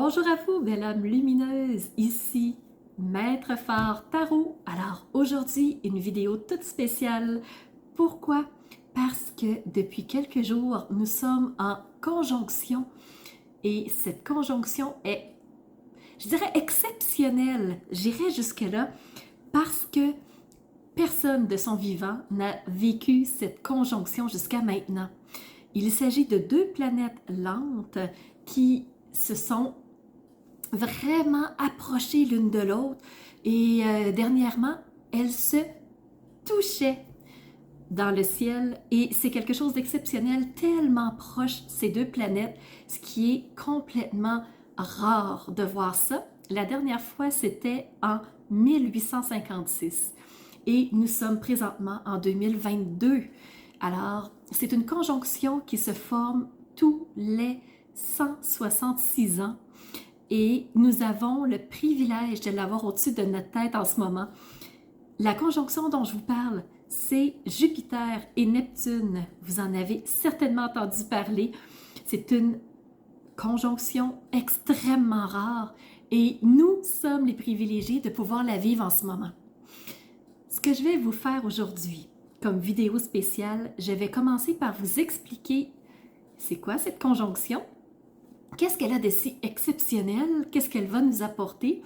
Bonjour à vous, belle âme lumineuse, ici Maître Phare Tarot. Alors aujourd'hui, une vidéo toute spéciale. Pourquoi? Parce que depuis quelques jours, nous sommes en conjonction et cette conjonction est, je dirais, exceptionnelle. J'irai jusque-là parce que personne de son vivant n'a vécu cette conjonction jusqu'à maintenant. Il s'agit de deux planètes lentes qui se sont vraiment approchées l'une de l'autre et dernièrement, elles se touchaient dans le ciel et c'est quelque chose d'exceptionnel, tellement proche ces deux planètes, ce qui est complètement rare de voir ça. La dernière fois, c'était en 1856 et nous sommes présentement en 2022. Alors, c'est une conjonction qui se forme tous les 166 ans et nous avons le privilège de l'avoir au-dessus de notre tête en ce moment. La conjonction dont je vous parle, c'est Jupiter et Neptune. Vous en avez certainement entendu parler. C'est une conjonction extrêmement rare et nous sommes les privilégiés de pouvoir la vivre en ce moment. Ce que je vais vous faire aujourd'hui comme vidéo spéciale, je vais commencer par vous expliquer c'est quoi cette conjonction, qu'est-ce qu'elle a de si exceptionnel, qu'est-ce qu'elle va nous apporter.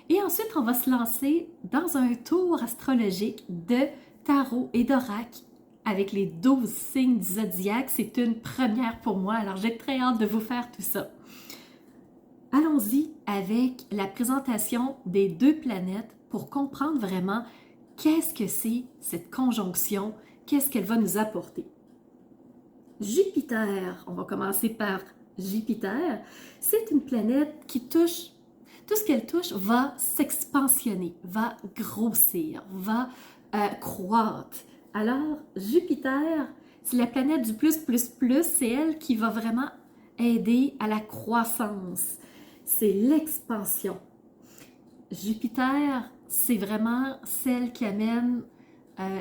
Et ensuite, on va se lancer dans un tour astrologique de tarot et d'oracle avec les 12 signes du zodiaque. C'est une première pour moi, alors j'ai très hâte de vous faire tout ça. Allons-y avec la présentation des deux planètes pour comprendre vraiment qu'est-ce que c'est cette conjonction, qu'est-ce qu'elle va nous apporter. Jupiter, on va commencer par Jupiter, c'est une planète qui touche, tout ce qu'elle touche va s'expansionner, va grossir, va croître. Alors, Jupiter, c'est la planète du plus, c'est elle qui va vraiment aider à la croissance. C'est l'expansion. Jupiter, c'est vraiment celle qui amène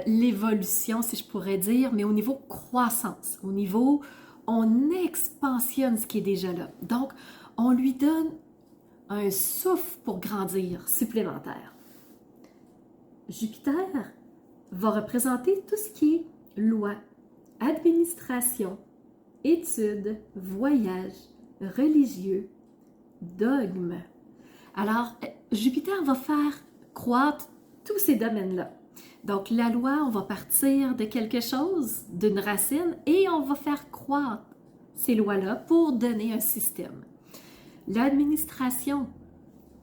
l'évolution, si je pourrais dire, mais au niveau croissance, au niveau, on expansionne ce qui est déjà là. Donc, on lui donne un souffle pour grandir supplémentaire. Jupiter va représenter tout ce qui est loi, administration, études, voyage, religieux, dogme. Alors, Jupiter va faire croître tous ces domaines-là. Donc, la loi, on va partir de quelque chose, d'une racine, et on va faire croître ces lois-là pour donner un système. L'administration,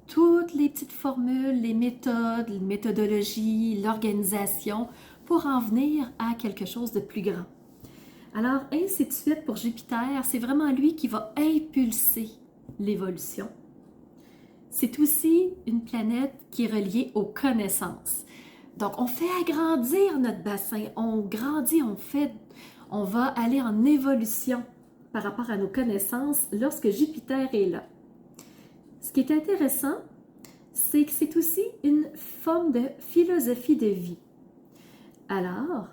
toutes les petites formules, les méthodes, les méthodologies, l'organisation, pour en venir à quelque chose de plus grand. Alors, ainsi de suite pour Jupiter, c'est vraiment lui qui va impulser l'évolution. C'est aussi une planète qui est reliée aux connaissances. Donc, on fait agrandir notre bassin, on grandit, on va aller en évolution par rapport à nos connaissances lorsque Jupiter est là. Ce qui est intéressant, c'est que c'est aussi une forme de philosophie de vie. Alors,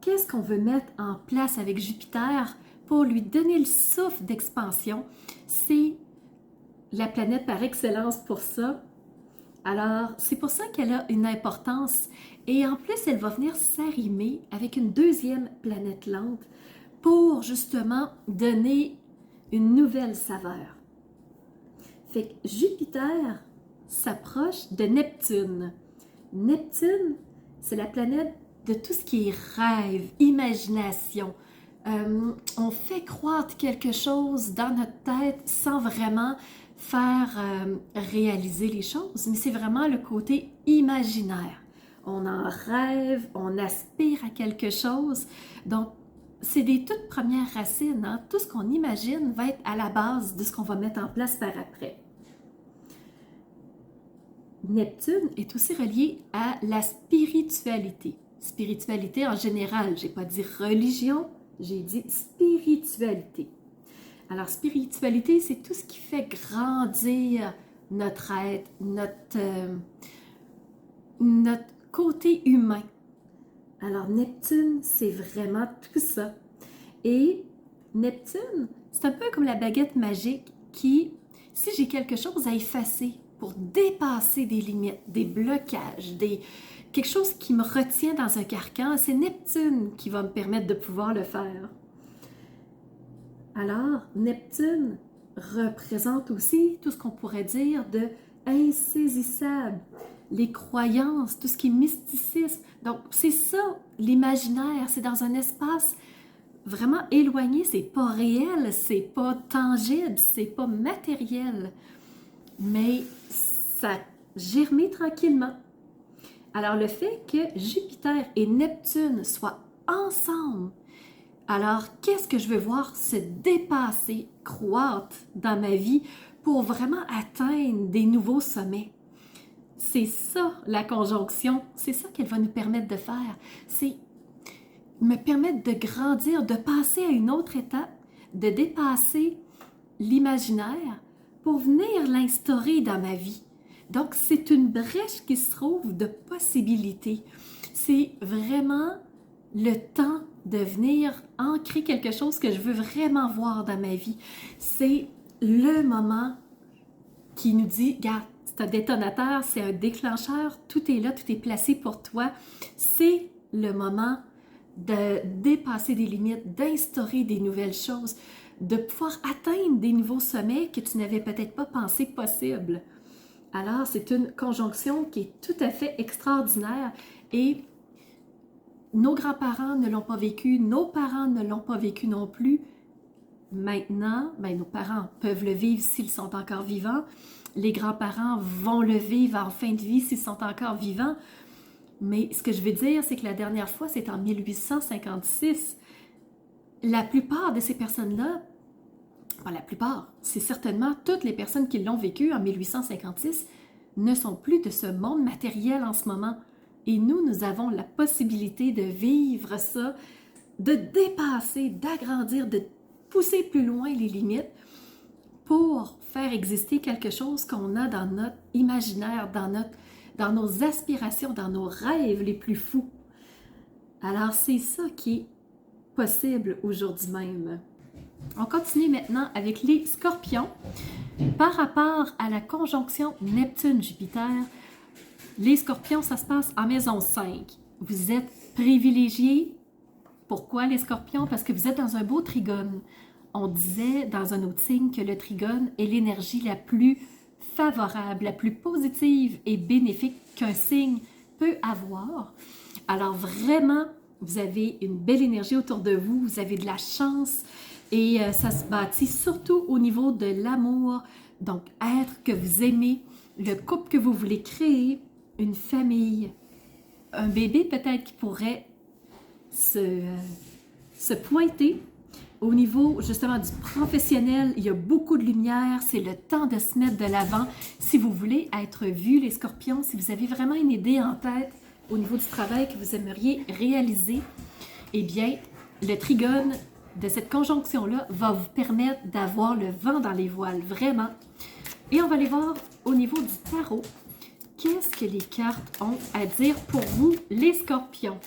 qu'est-ce qu'on veut mettre en place avec Jupiter pour lui donner le souffle d'expansion? C'est la planète par excellence pour ça. Alors, c'est pour ça qu'elle a une importance et en plus, elle va venir s'arrimer avec une deuxième planète lente pour justement donner une nouvelle saveur. Fait que Jupiter s'approche de Neptune. Neptune, c'est la planète de tout ce qui est rêve, imagination. On fait croître quelque chose dans notre tête sans vraiment faire réaliser les choses, mais c'est vraiment le côté imaginaire. On en rêve, on aspire à quelque chose. Donc, c'est des toutes premières racines. Hein? Tout ce qu'on imagine va être à la base de ce qu'on va mettre en place par après. Neptune est aussi relié à la spiritualité. Spiritualité en général, j'ai pas dit religion, j'ai dit spiritualité. Alors, spiritualité, c'est tout ce qui fait grandir notre être, notre côté humain. Alors, Neptune, c'est vraiment tout ça. Et Neptune, c'est un peu comme la baguette magique qui, si j'ai quelque chose à effacer pour dépasser des limites, des blocages, quelque chose qui me retient dans un carcan, c'est Neptune qui va me permettre de pouvoir le faire. Alors, Neptune représente aussi tout ce qu'on pourrait dire de insaisissable, les croyances, tout ce qui est mysticisme. Donc, c'est ça, l'imaginaire, c'est dans un espace vraiment éloigné, c'est pas réel, c'est pas tangible, c'est pas matériel, mais ça germe tranquillement. Alors, le fait que Jupiter et Neptune soient ensemble, alors qu'est-ce que je veux voir se dépasser, croître dans ma vie pour vraiment atteindre des nouveaux sommets? C'est ça la conjonction, c'est ça qu'elle va nous permettre de faire. C'est me permettre de grandir, de passer à une autre étape, de dépasser l'imaginaire pour venir l'instaurer dans ma vie. Donc, c'est une brèche qui se trouve de possibilités. C'est vraiment le temps de venir ancrer quelque chose que je veux vraiment voir dans ma vie. C'est le moment qui nous dit, regarde, c'est un détonateur, c'est un déclencheur, tout est là, tout est placé pour toi. C'est le moment de dépasser des limites, d'instaurer des nouvelles choses, de pouvoir atteindre des nouveaux sommets que tu n'avais peut-être pas pensé possible. Alors, c'est une conjonction qui est tout à fait extraordinaire et nos grands-parents ne l'ont pas vécu, nos parents ne l'ont pas vécu non plus. Maintenant, nos parents peuvent le vivre s'ils sont encore vivants. Les grands-parents vont le vivre en fin de vie s'ils sont encore vivants. Mais ce que je veux dire, c'est que la dernière fois, c'est en 1856. La plupart de ces personnes-là, pas la plupart, c'est certainement toutes les personnes qui l'ont vécu en 1856, ne sont plus de ce monde matériel en ce moment. Et nous avons la possibilité de vivre ça, de dépasser, d'agrandir, de pousser plus loin les limites pour faire exister quelque chose qu'on a dans notre imaginaire, dans nos aspirations, dans nos rêves les plus fous. Alors, c'est ça qui est possible aujourd'hui même. On continue maintenant avec les scorpions. Par rapport à la conjonction Neptune-Jupiter, les scorpions, ça se passe en maison 5. Vous êtes privilégiés. Pourquoi les scorpions? Parce que vous êtes dans un beau trigone. On disait dans un autre signe que le trigone est l'énergie la plus favorable, la plus positive et bénéfique qu'un signe peut avoir. Alors vraiment, vous avez une belle énergie autour de vous, vous avez de la chance et ça se bâtit surtout au niveau de l'amour, donc être que vous aimez, le couple que vous voulez créer, une famille, un bébé peut-être qui pourrait se pointer. Au niveau justement du professionnel, il y a beaucoup de lumière, c'est le temps de se mettre de l'avant. Si vous voulez être vu, les scorpions, si vous avez vraiment une idée en tête au niveau du travail que vous aimeriez réaliser, eh bien, le trigone de cette conjonction-là va vous permettre d'avoir le vent dans les voiles, vraiment. Et on va aller voir au niveau du tarot, qu'est-ce que les cartes ont à dire pour vous, les scorpions.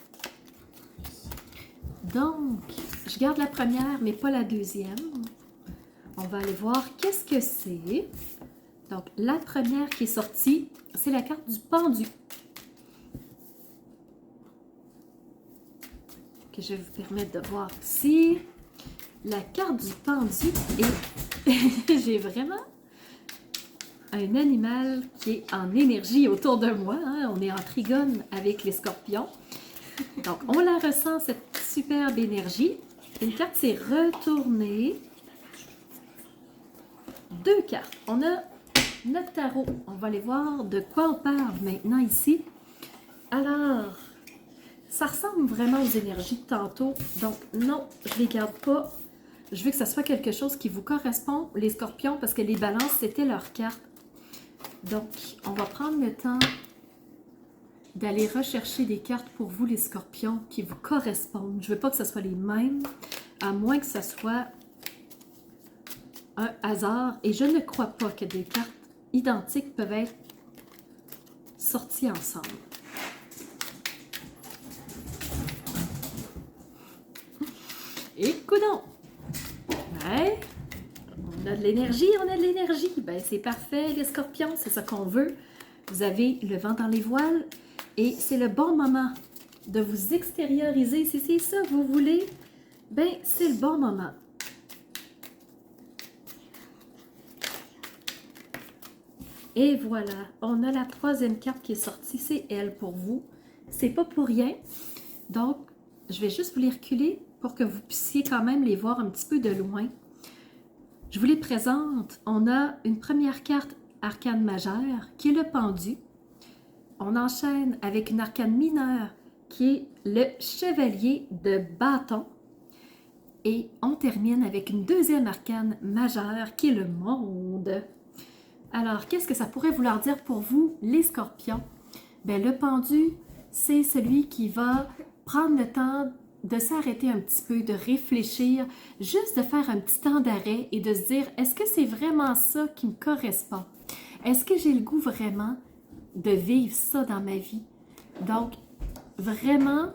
Donc, je garde la première, mais pas la deuxième. On va aller voir qu'est-ce que c'est. Donc, la première qui est sortie, c'est la carte du pendu. Que je vais vous permettre de voir ici. La carte du pendu et j'ai vraiment un animal qui est en énergie autour de moi. Hein? On est en trigone avec les scorpions. Donc, on la ressent, cette superbe énergie. Une carte s'est retournée. Deux cartes. On a notre tarot. On va aller voir de quoi on parle maintenant ici. Alors, ça ressemble vraiment aux énergies de tantôt. Donc, non, je ne les garde pas. Je veux que ça soit quelque chose qui vous correspond, les scorpions, parce que les balances, c'était leur carte. Donc, on va prendre le temps d'aller rechercher des cartes pour vous, les scorpions, qui vous correspondent. Je ne veux pas que ce soit les mêmes, à moins que ce soit un hasard. Et je ne crois pas que des cartes identiques peuvent être sorties ensemble. Et coudonc! Ouais, On a de l'énergie, on a de l'énergie. Ben, c'est parfait, les scorpions, c'est ça qu'on veut. Vous avez le vent dans les voiles et c'est le bon moment de vous extérioriser. Si c'est ça que vous voulez, ben, c'est le bon moment. Et voilà, on a la troisième carte qui est sortie, c'est elle pour vous. C'est pas pour rien. Donc, je vais juste vous les reculer pour que vous puissiez quand même les voir un petit peu de loin. Je vous les présente. On a une première carte arcane majeure qui est le pendu. On enchaîne avec une arcane mineure qui est le chevalier de bâton. Et on termine avec une deuxième arcane majeure qui est le monde. Alors, qu'est-ce que ça pourrait vouloir dire pour vous, les scorpions? Bien, le pendu, c'est celui qui va prendre le temps de s'arrêter un petit peu, de réfléchir, juste de faire un petit temps d'arrêt et de se dire, est-ce que c'est vraiment ça qui me correspond? Est-ce que j'ai le goût vraiment de vivre ça dans ma vie? Donc, vraiment,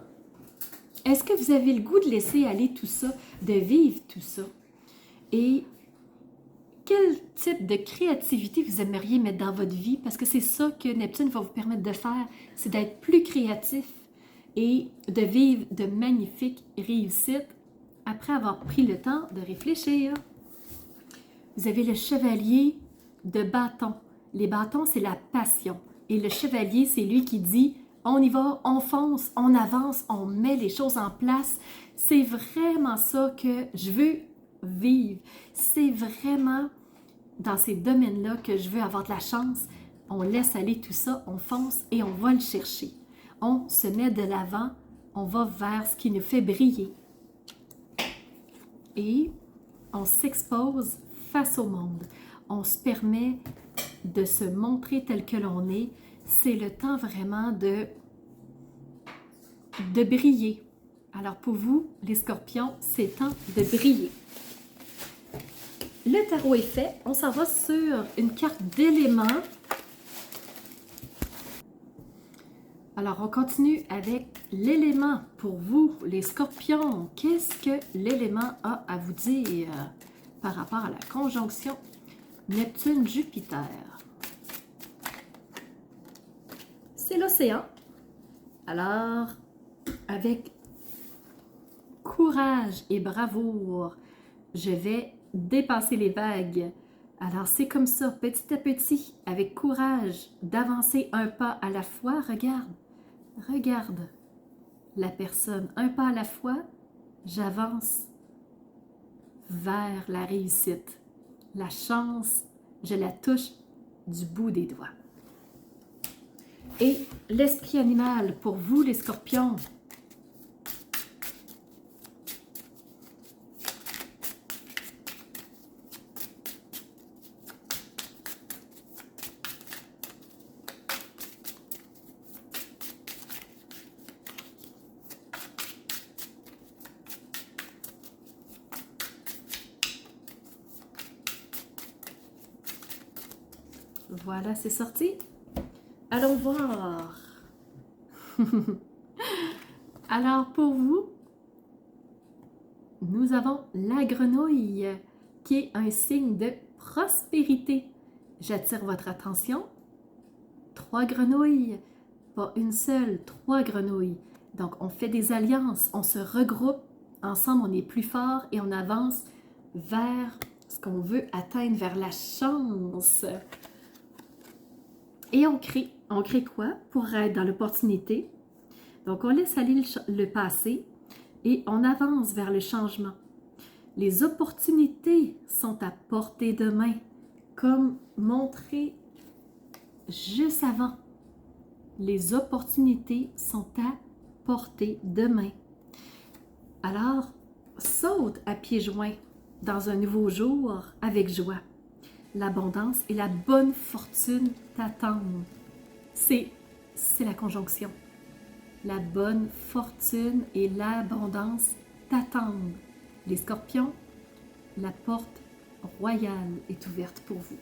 est-ce que vous avez le goût de laisser aller tout ça, de vivre tout ça? Et quel type de créativité vous aimeriez mettre dans votre vie? Parce que c'est ça que Neptune va vous permettre de faire, c'est d'être plus créatif et de vivre de magnifiques réussites après avoir pris le temps de réfléchir. Vous avez le chevalier de bâton. Les bâtons, c'est la passion. Et le chevalier, c'est lui qui dit « on y va, on fonce, on avance, on met les choses en place ». C'est vraiment ça que je veux vivre. C'est vraiment dans ces domaines-là que je veux avoir de la chance. On laisse aller tout ça, on fonce et on va le chercher. On se met de l'avant, on va vers ce qui nous fait briller. Et on s'expose face au monde. On se permet de se montrer tel que l'on est. C'est le temps vraiment de briller. Alors pour vous, les scorpions, c'est temps de briller. Le tarot est fait. On s'en va sur une carte d'éléments. Alors, on continue avec l'élément pour vous, les scorpions. Qu'est-ce que l'élément a à vous dire par rapport à la conjonction Neptune-Jupiter? C'est l'océan. Alors, avec courage et bravoure, je vais dépasser les vagues. Alors, c'est comme ça, petit à petit, avec courage, d'avancer un pas à la fois. Regarde la personne. Un pas à la fois, j'avance vers la réussite. La chance, je la touche du bout des doigts. Et l'esprit animal, pour vous, les scorpions, voilà, c'est sorti. Allons voir. Alors, pour vous, nous avons la grenouille, qui est un signe de prospérité. J'attire votre attention. 3 grenouilles, pas une seule, 3 grenouilles. Donc, on fait des alliances, on se regroupe, ensemble, on est plus fort et on avance vers ce qu'on veut atteindre, vers la chance. Et on crée quoi pour être dans l'opportunité? Donc, on laisse aller le passé et on avance vers le changement. Les opportunités sont à portée de main, comme montré juste avant. Les opportunités sont à portée de main. Alors, saute à pieds joints dans un nouveau jour avec joie. L'abondance et la bonne fortune t'attendent. C'est la conjonction. La bonne fortune et l'abondance t'attendent. Les scorpions, la porte royale est ouverte pour vous.